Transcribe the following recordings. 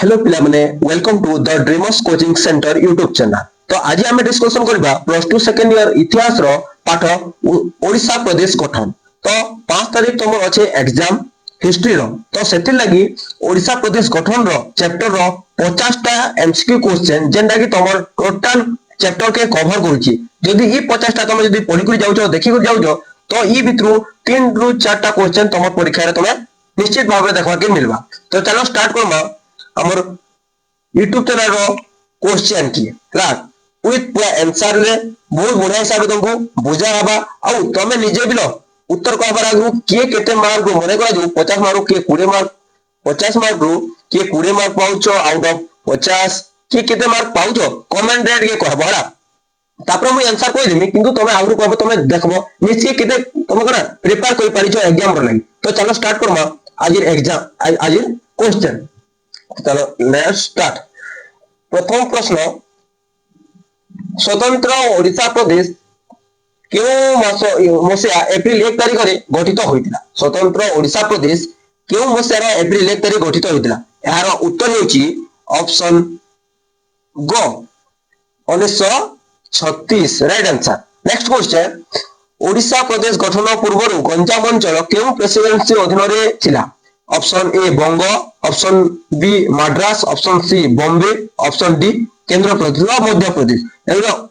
Hello पिला माने welcome to the Dreamers coaching centre YouTube channel. तो आज आम डिस्कसन करबा प्लस टू सेकेंड इयर इतिहास रो पाठ ओडिशा प्रदेश गठन। तो 5 तारीख तुम अच्छे एग्जाम हिस्ट्री रो। तो सेति लगी ओडिशा प्रदेश गठन रो चैप्टर रो 50 टा एमसीक्यू क्वेश्चन जेंटा कि तुम टोटल चैप्टर के कवर करूची। जदि ई 50 टा तुम जदि पढी कर जाउछो देखि कर जाउछो तो ई भितरु 3 रु 4 टा क्वेश्चन तुम परीक्षा रे तुम निश्चित भाव देखवा के मिलबा। तो चलो स्टार्ट करबा हमर यूट्यूब चैनल रो क्वेश्चन की क्लास विथ पूरा आंसर रे बहुत बढ़िया हिसाब तुमको बुझा हबा आ तमे निजे बिलो उत्तर कहबार आगु के केते मार्क मने करा जो 50 मार्क के 20 मार्क 50 मार्क रो के 20 मार्क पाउछो आउट ऑफ 50 के केते मार्क पाउछो कमेंट रेट के कहबो हला तापर मु आंसर कहि देमी किंतु तमे आउर कहबो तमे देखबो निश्चय केते तमे करा प्रिपेयर करि पारिछो एग्जाम रो लागि। तो चलो स्टार्ट करबा आज एग्जाम आज क्वेश्चन। चलो लेट्स स्टार्ट। प्रथम प्रश्न स्वतंत्र ओडिशा प्रदेश क्यों मास मसिया एप्रिल 1 तारिख रे गठित होइतिला। स्वतंत्र ओडिशा प्रदेश क्यों मसिया रे एप्रिल 1 तारिख गठित होइतिला। यार उत्तर होची ऑप्शन ग 1936 right answer. Next question Odisha प्रदेश गठन पूर्व गंजाम अंचल क्यों प्रेसिडेंसी अधीन रे थिला। Option A Banga, option B Madras, option C Bombay, option D केंद्र प्रदेश मध्य प्रदेश।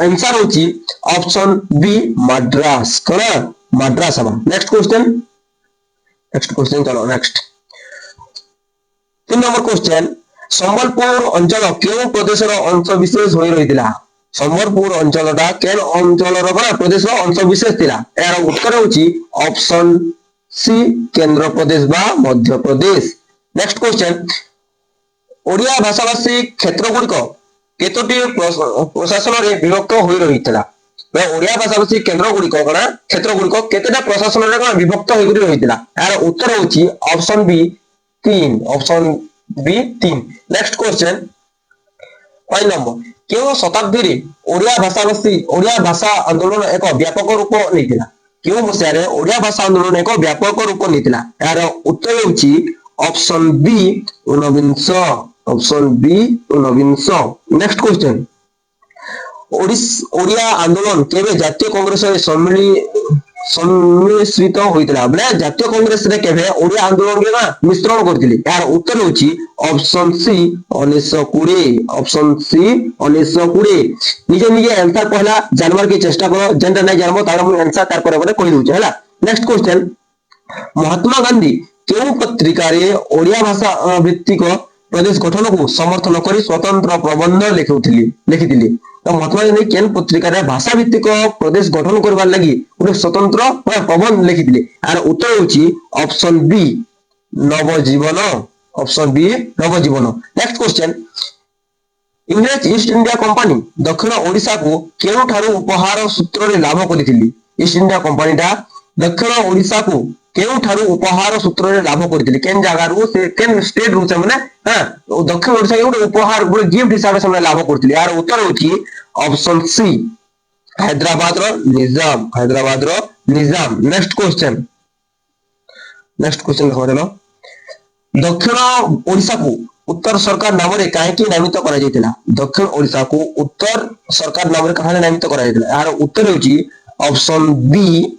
आंसर होची ऑप्शन बी मद्रास। कौन मद्रास हम। नेक्स्ट क्वेश्चन चलो नेक्स्ट 3 नंबर क्वेश्चन संबलपुर अंचल क्यों प्रदेश रो अंश विशेष होई रहितिला। संबलपुर अंचलटा केन अंचल रो प्रदेश रो अंश विशेष थिला। यार उत्तर होची ऑप्शन सी केंद्र प्रदेश बा मध्य प्रदेश। नेक्स्ट क्वेश्चन ओडिया भाषाभाषी क्षेत्र गुड़िक केतोटी प्रशासन रे विभक्त होई रहितला। ओडिया भाषाभाषी केंद्र गुड़िक कणा क्षेत्र गुड़िक केतेटा प्रशासन रे कणा विभक्त होई रहितला। यार उत्तर होची option B 3 option B 3। Next question 5 number केव शताब्दी रे ओडिया भाषा आंदोलन एक व्यापक रूप लेतिला। क्यों मसिया ओडिया भाषा आंदोलन एक व्यापक रूप लेतिला। यार उत्तर होची option B 19 option B 19। Next question Odia आंदोलन केबे जातीय कांग्रेस रे सम्मिश्रित होइतला। बले जातीय कांग्रेस रे केबे ओडिया आंदोलन के ना मिश्रण करथिले। यार उत्तर होची ऑप्शन सी 1920 ऑप्शन सी 1920। निजे निजे आंसर पहला जानवर की चेष्टा करो जेंटा नै जानबो तार हम आंसर तार पर कहि दोछ हला। नेक्स्ट क्वेश्चन महात्मा गांधी केउ पत्रिका रे ओडिया भाषा भित्तिक प्रदेश गठन को समर्थन करी स्वतंत्र प्रबंध लिखिथिले। तो महात्मा गांधी केन पत्रिका रे भाषा भित्तिक प्रदेश गठन करबार लागि उनी स्वतंत्र प्रबंध लिखिथिले। यार उत्तर होची option B Navajivan option B Navajivan. Next question English East India Company दक्षिण ओडिशा को केउ ठारू उपहार सूत्र रे लाभ करिथिली। ईस्ट इंडिया कंपनी दा दक्षिण ओडिशा को केउ ठारू उपहार सूत्र रे लाभ करिथिली। केन जगह रु से केन स्टेट रु से माने हां दक्षिण ओडिशा के उपहार गिफ्ट हिसाब से लाभ करथिली। यार उत्तर होची ऑप्शन सी हैदराबाद रो निजाम। नेक्स्ट क्वेश्चन देखो दक्षिण ओडिशा को उत्तर सरकार नाम रे काहे की नामित करा जायतिला। दक्षिण ओडिशा को उत्तर सरकार नाम रे काहे नामित करा जायतिला। यार उत्तर होची ऑप्शन बी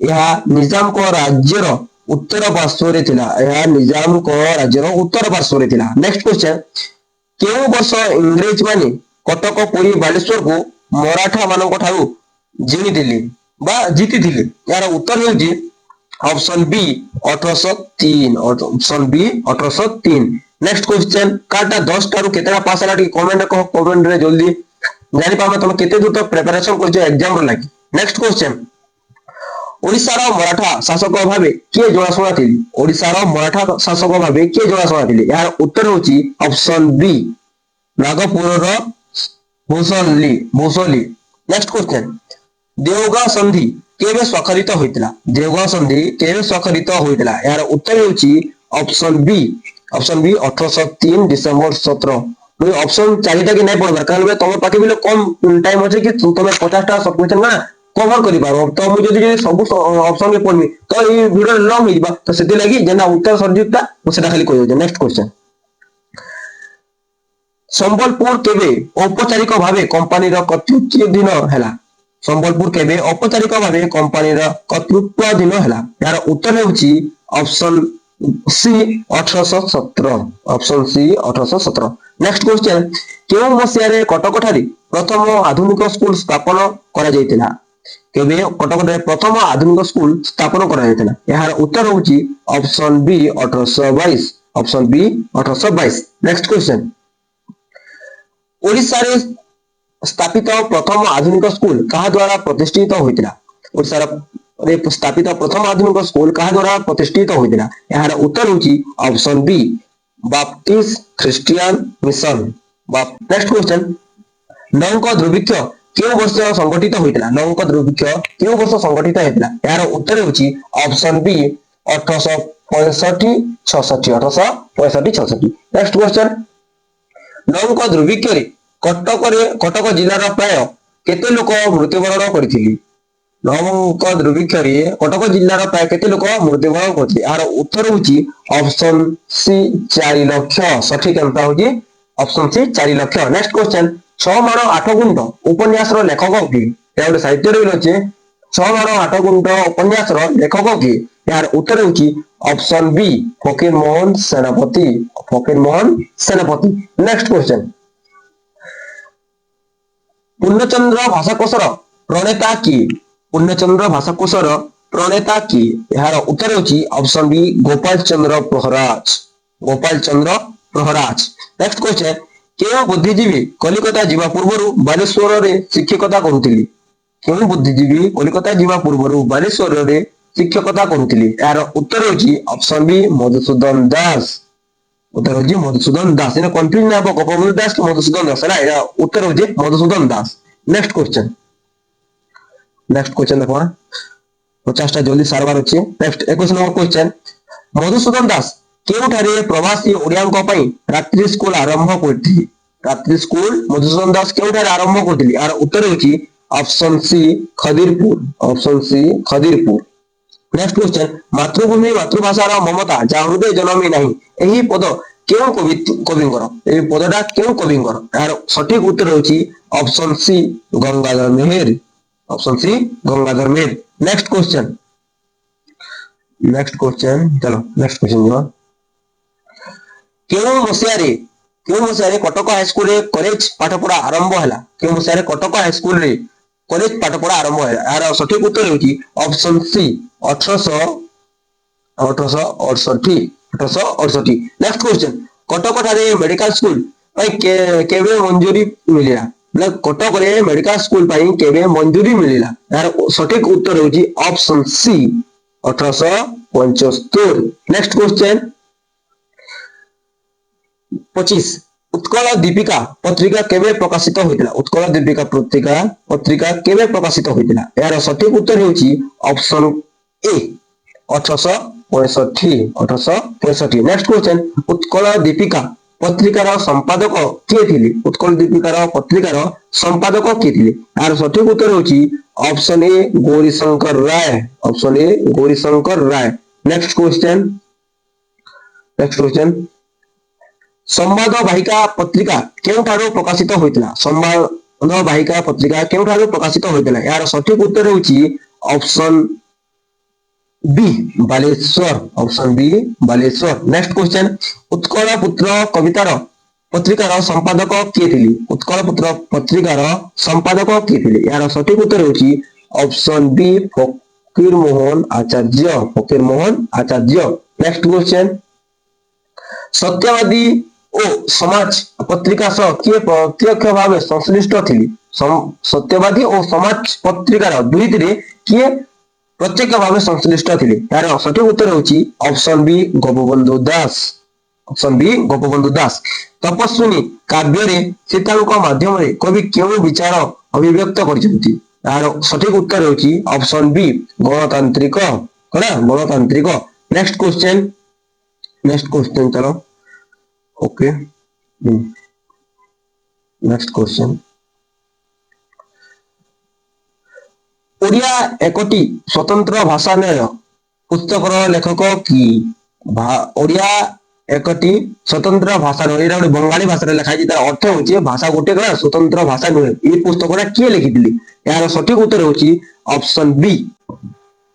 यह निजाम को राज्य रो उत्तर पार्श्व रे थिला। यह निजाम को राज्य रो उत्तर पार्श्व रे थिला। नेक्स्ट क्वेश्चन केउ वर्ष इंग्रेज माने कटक पुरी बालेश्वर को मराठा मानक ठारू जिनि दिले बा जीति दिले। यार उत्तर होची option B 1803 option B 1803। Next question काटा 10 ठारू केतेटा पास हला टी कमेंट कहो कमेंट रे जल्दी जानि पामा तुम केते दूर तक प्रिपरेशन करजो एग्जाम रो लागि। नेक्स्ट क्वेश्चन ओडिसा रो मराठा शासक भाबे के जणाशुना थिली। ओडिसा रो मराठा शासक भाबे के जणाशुना थिली। यार उत्तर होची ऑप्शन बी नागपुर रो भूसोली। नेक्स्ट क्वेश्चन देवगां संधि केबे स्वाक्षरित होइतला। देवगां संधि केबे स्वाक्षरित होइतला। यार उत्तर होची ऑप्शन बी 1803 डिसेंबर 17। मुझे ऑप्शन चारिटा कि नहीं पढ़बार कारण तुम पाखे भी कम टाइम अच्छे कि तुम 50 टा सब क्वेश्चन ना कवर करि पारो। तो मु जदी सब ऑप्शन के पढ़मी तो ये वीडियो लॉन्ग होइबा। तो सेति लागि जेना उत्तर सर्जिकटा मु सेटा खाली कहि दो। नेक्स्ट क्वेश्चन संबलपुर केबे औपचारिक भावे कंपनीर कर्तृत्वाधीन हैला संबलपुर केबे औपचारिक भावे कंपनीर कर्तृत्वाधीन हैला यार उत्तर हेउची option C 1817 option C 1817 next question केउ मसिया रे कटक ठारी प्रथम आधुनिक स्कूल स्थापन करा जायतिला केबे कटक रे प्रथम आधुनिक स्कूल स्थापन करा जायतिला यार उत्तर होउची option B 1822 option B 1822 next question Odisha रे स्थापित प्रथम आधुनिक स्कूल कहा द्वारा प्रतिष्ठित होइतिला ओडिशा रे स्थापित प्रथम आधुनिक स्कूल कहा द्वारा प्रतिष्ठित होइतिला यार उत्तर होउची option B Baptist Christian mission next question नौक दुर्भिक्ष केउ वर्ष संगठित होइतिला नौक दुर्भिक्ष केउ वर्ष संगठित होइतिला यार उत्तर होउची ऑप्शन बी 1865 66 1865 66 नेक्स्ट क्वेश्चन नौक दुर्भिक्ष रे कटक जिलार प्राय केते लोक मृत्युवरण करथिले नौक दुर्भिक्ष रे कटक जिलार प्राय केते लोक मृत्युवरण करथिले यार उत्तर होउची ऑप्शन सी 4 लाख सठिक आंसर होउची option C 4 lakh next question 6 माण 8 गुंड उपन्यास रो लेखक किए या गोटे साहित्य रे अछि 6 माण 8 गुंड उपन्यास रो लेखक किए यार उत्तर होउची ऑप्शन बी फकीर मोहन सेनापति नेक्स्ट क्वेश्चन पूर्णचंद्र भाषाकोशर प्रणेता किए पूर्णचंद्र भाषाकोशर प्रणेता किए यार उत्तर होउची ऑप्शन बी गोपाल चंद्र प्रहराज नेक्स्ट क्वेश्चन केउ बुद्धिजीवी कलिकता जीवा पूर्वरु बालेश्वर रे शिक्षकता करुथिले केउ बुद्धिजीवी कलिकता जीवा पूर्वरु बालेश्वर रे शिक्षकता करुथिले यार उत्तर होउची ऑप्शन बी मधुसूदन दास उत्तर होउची मधुसूदन दास इने कंफ्यूज ना गोपबंधु दास के मधुसूदन दास है या उत्तर होउची मधुसूदन दास नेक्स्ट क्वेश्चन देखो 50 टा जल्दी सारबार अछि नेक्स्ट 21 नंबर क्वेश्चन मधुसूदन दास केउठारे प्रवासी ओडियांक पई रात्रि स्कूल आरंभ करथि रात्रि स्कूल मधुसूदन दास केउठारे आरंभ करथिले यार उत्तर होउची ऑप्शन सी खदिरपुर नेक्स्ट क्वेश्चन मातृभूमि मातृभाषा रो ममता जा हृदय जनमी नाही एही पद केउ कविंकर एही पदटा केउ कविंकर यार सठिक उत्तर होउची option C Gangadhar Meher next question चलो नेक्स्ट क्वेश्चन जो केउ मसिया रे कटक हाई स्कूल रे कॉलेज पाठपढ़ा आरंभ होला केउ मसिया रे कटक हाई स्कूल रे कॉलेज पाठपढ़ा आरंभ होला यार सठिक उत्तर होउची option C 1868 next question Cuttack ठारे मेडिकल स्कूल पई केबे मंजूरी मिलिला कटक रे मेडिकल स्कूल पई केबे मंजूरी मिलिला यार सठिक उत्तर होउची option C 1875 next question 25 Utkal Dipika पत्रिका केबे प्रकाशित होइतिला उत्कल दीपिका पत्रिका केबे प्रकाशित होइतिला यार सठिक उत्तर होउची option A 1865 next question Utkal Dipika पत्रिकार संपादक किए थिले उत्कल दीपिकार पत्रिकार संपादक किए थिले यार सठिक उत्तर होउची option A Gaurishankar Ray next question Sambad Vahika पत्रिका केउठारो प्रकाशित होइतिला संवाद वाहिका पत्रिका केउठारो प्रकाशित होइतिला यार सठिक उत्तर होउची option B Baleshwar next question Utkal Putra कवितार पत्रिकार संपादक किए थिले उत्कल पुत्र पत्रिकार संपादक किए थिले यार सठिक उत्तर होउची ऑप्शन बी फकीर मोहन आचार्य नेक्स्ट क्वेश्चन सत्यवादी ओ समाज पत्रिका सह किए प्रत्यक्ष भाव संश्लिष्ट थिले सत्यवादी और समाज पत्रिकार दुईटिरे किए प्रत्यक्ष भाव संश्लिष्ट थिले यार सठिक उत्तर होउची ऑप्शन बी गोपबंधु दास तपस्विनी काव्य रे सीतांक माध्यम रे कवि केउ विचार अभिव्यक्त करछंती यार सठिक उत्तर होउची ऑप्शन बी गणतांत्रिक नेक्स्ट क्वेश्चन चलो ओके नेक्स्ट क्वेश्चन ओडिया एकटी स्वतंत्र भाषा न्याय पुस्तकर लेखक कि ओडिया एकटी स्वतंत्र भाषा नुहे एटा गोटे बंगाली भाषा लिखा है तार अर्थ होची भाषा गोटे कण स्वतंत्र भाषा नुहे ए पुस्तकटा किए लिखिथिले यार सठिक उत्तर होची option B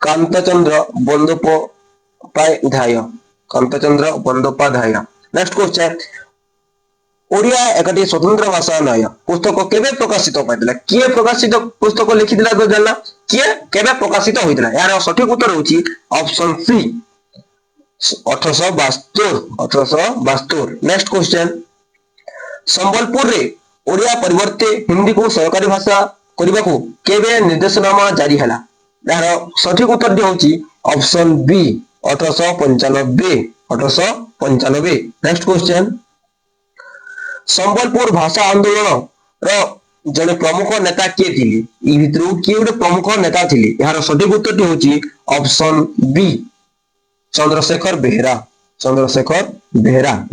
Kantachandra Bandopadhyay Kantachandra Bandopadhyay next question Odia एकटी स्वतंत्र भाषा नय पुस्तक केबे प्रकाशित होइतिला किए प्रकाशित पुस्तक लिखिथिला तो जानला किए केबे प्रकाशित होइतिला यार सठिक उत्तर होची option C 1872 next question Sambalpur रे ओडिया परिवर्ते हिंदी को सरकारी भाषा करने को केबे निर्देशनामा जारी हला यार सठिक उत्तर होची option B 1895 next question Sambalpur भाषा आंदोलन रो जने प्रमुख नेता किए थिले ई भितरु किए गोटे प्रमुख नेता थिले यार सठिक उत्तर होची option B Chandrashekhar Behera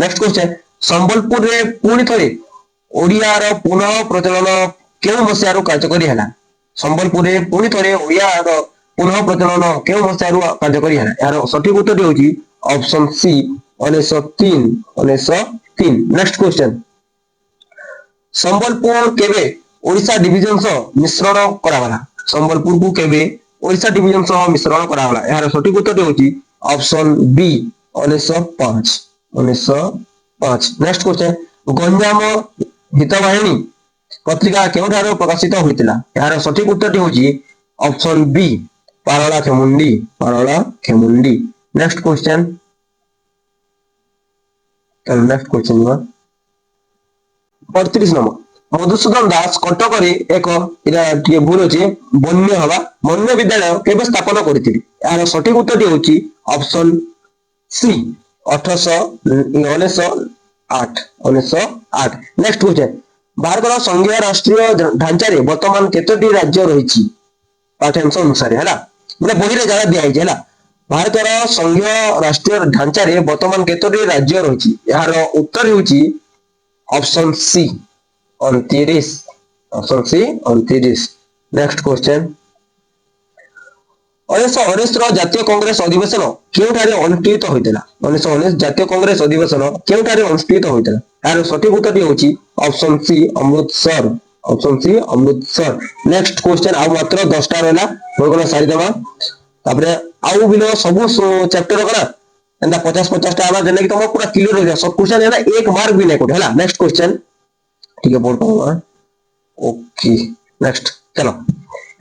next question Sambalpur रे पुणी थरे ओडिया रो पुनः प्रचलन केउ मसियारो कार्यकरी हला संबलपुर रे पुणी थरे ओडिया रो पुनः प्रचलन केउ मसियारो कार्यकरी हला यार सठिक उत्तर होची option C 1903 next question Sambalpur केबे ओडिशा डिविजन सह मिश्रण करागला संबलपुर को केबे ओडिशा डिविजन सह मिश्रण करागला यार सठिक उत्तर होची option B 1905 next question Ganjam Hitavahini पत्रिका केउठारो प्रकाशित होइतिला यार सठिक उत्तर होची option B Parla Khemundi next question 38 number Madhusudan Das Cuttack रे एक इरा टिके भूल अछि वन्य विद्यालय केबे स्थापन करथिले यार सठिक उत्तर होची option C 1908 next question Bharat संघीय राष्ट्रीय ढांचा रे वर्तमान केतोटी राज्य रहिछि पाठ्यांश अनुसार हैला माने बही रे जरा दिया है भारत संघीय राष्ट्रीय ढांचा रे वर्तमान केतोटी राज्य रहिछि यार उत्तर होची ऑप्शन सी 29 नेक्स्ट क्वेश्चन 1919 जातीय कांग्रेस अधिवेशन केउठारे अनुष्ठित होइतला 1919 जातीय कांग्रेस अधिवेशन केउठारे अनुष्ठित होइतला यार सठिक उत्तर होची option C Amritsar next question आ मात्र 10 टा रहला होगला सारी दबा तापरे आउ बिलो सब चैप्टर करा एंदा 50 टा आवा जने कि तुम पूरा क्लियर हो जाए सब क्वेश्चन है ना एक मार्क भी नहीं कोट हैला नेक्स्ट क्वेश्चन ठीक है बोल पाऊंगा ओके नेक्स्ट चलो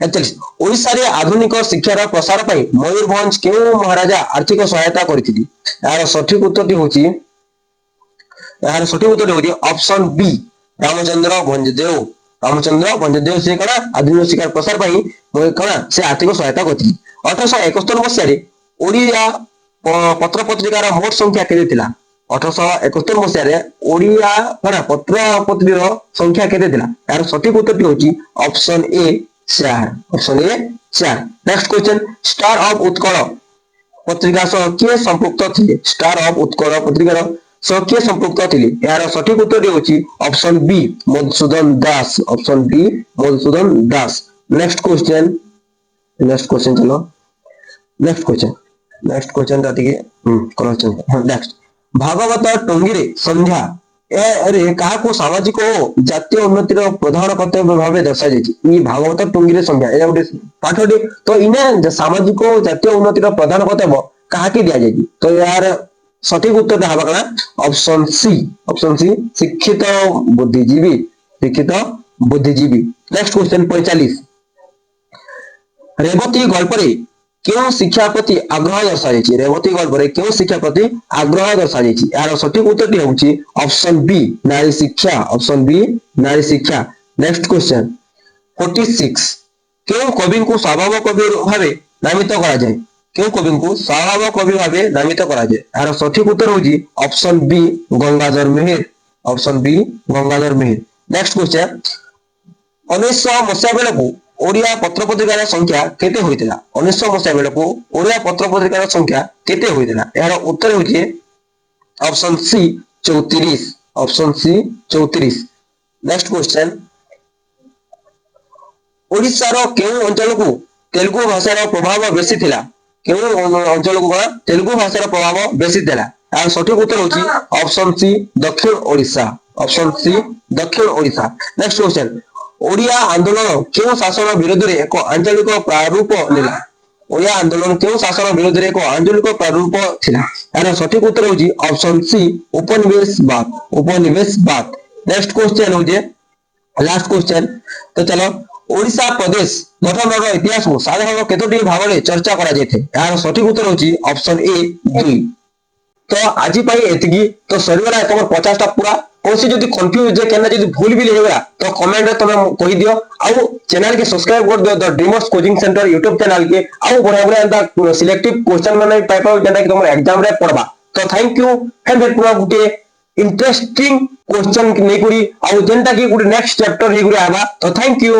41 ओडिसा रे आधुनिक शिक्षार प्रसार पई मयूरभंज केउ महाराजा आर्थिक सहायता करथिली यार सठिक उत्तर होची ऑप्शन बी रामचंद्र भंजदेव से कणा आधुनिक शिक्षा प्रसार पई कणा से आर्थिक सहायता करथिली 1871 मसिया रे ओडिया पत्र पत्रिकार मोट संख्या केते थिला 1871 मसिया रे ओडिया कणा पत्र पत्रिकार संख्या केते थिला यार सठिक उत्तर होची option A 4 next question star of Utkal पत्रिका सह किए संपृक्त थिले स्टार ऑफ उत्कल पत्रिका सह किए संपृक्त थिले यार सठिक उत्तर होची ऑप्शन बी मधुसूदन दास नेक्स्ट क्वेश्चन चलो नेक्स्ट क्वेश्चन तातिके नेक्स्ट भागवत टंगीरे संध्या रे कहा को सामाजिक और जातीय उन्नतिर प्रधान कर्तव्य भाव दर्शा जाइए भागवत टुंगी संख्या ए गोटे पाठटी तो इने सामाजिक और जातीय उन्नतिर प्रधान कर्तव्य कहा के दिया जाइए तो यार सठिक उत्तर हवा कना ऑप्शन सी शिक्षित बुद्धिजीवी नेक्स्ट क्वेश्चन 45 रेवती गल्प रे क्यों शिक्षा प्रति आग्रह दर्शा जाइए रेवती गल्प रे क्यों शिक्षा प्रति आग्रह दर्शा जाइए यार सठिक उत्तर होची ऑप्शन बी नारी शिक्षा नेक्स्ट क्वेश्चन 46 क्यों कवि को स्वभाव कवि भावे नामित करा जाए क्यों कवि को स्वभाव कवि भावे नामित करा जाए यार सठिक उत्तर होची option B Gangadhar Meher next question 1900 मसिया बेलू ओडिया पत्र पत्रिकार संख्या केते होइतिला 1900 मसिया बेलू ओडिया पत्र पत्रिकार संख्या केते होइतिला यार उत्तर होची option C 34 next question Odisha रो केउ अंचल को तेलुगु भाषा रो प्रभाव बेसी थिला केउ अंचल को तेलुगु भाषा रो प्रभाव बेसी थिला यार सठिक उत्तर होची ऑप्शन सी दक्षिण ओडिशा। ऑप्शन सी दक्षिण ओडिशा। नेक्स्ट क्वेश्चन ओडिया आंदोलन क्यों शासन विरोध रे एक आंचलिक प्रारूप नेला? ओडिया आंदोलन क्यों शासन विरोध रे एक आंचलिक प्रारूप थिला? यार सठिक उत्तर होची ऑप्शन सी उपनिवेशवाद। उपनिवेशवाद। नेक्स्ट क्वेश्चन होजे लास्ट क्वेश्चन। तो चलो ओडिशा प्रदेश गठन इतिहास को साधारण केतोटी भाग में चर्चा करा जायथे? यार सठिक उत्तर होची ऑप्शन ए 2। तो आज एतिकी तो सरीगला तुम 50 टा पूरा कौन सी जदि कंफ्यूज जे केना जदि भूल भी लगेगा तो कमेंट रे तुम कहि दियो। आउ चैनल के सब्सक्राइब कर दियो the Dreamers coaching centre YouTube channel के। आउ बड़ा बड़ा एंता सिलेक्टिव क्वेश्चन माने पाइ पाउ जेंटा कि तुम एग्जाम रे पढ़बा। तो थैंक यू फेर पूरा गुटे इंटरेस्टिंग क्वेश्चन नै करी आउ जेंटा कि गुटे नेक्स्ट चैप्टर हे गुरे आबा। तो थैंक यू।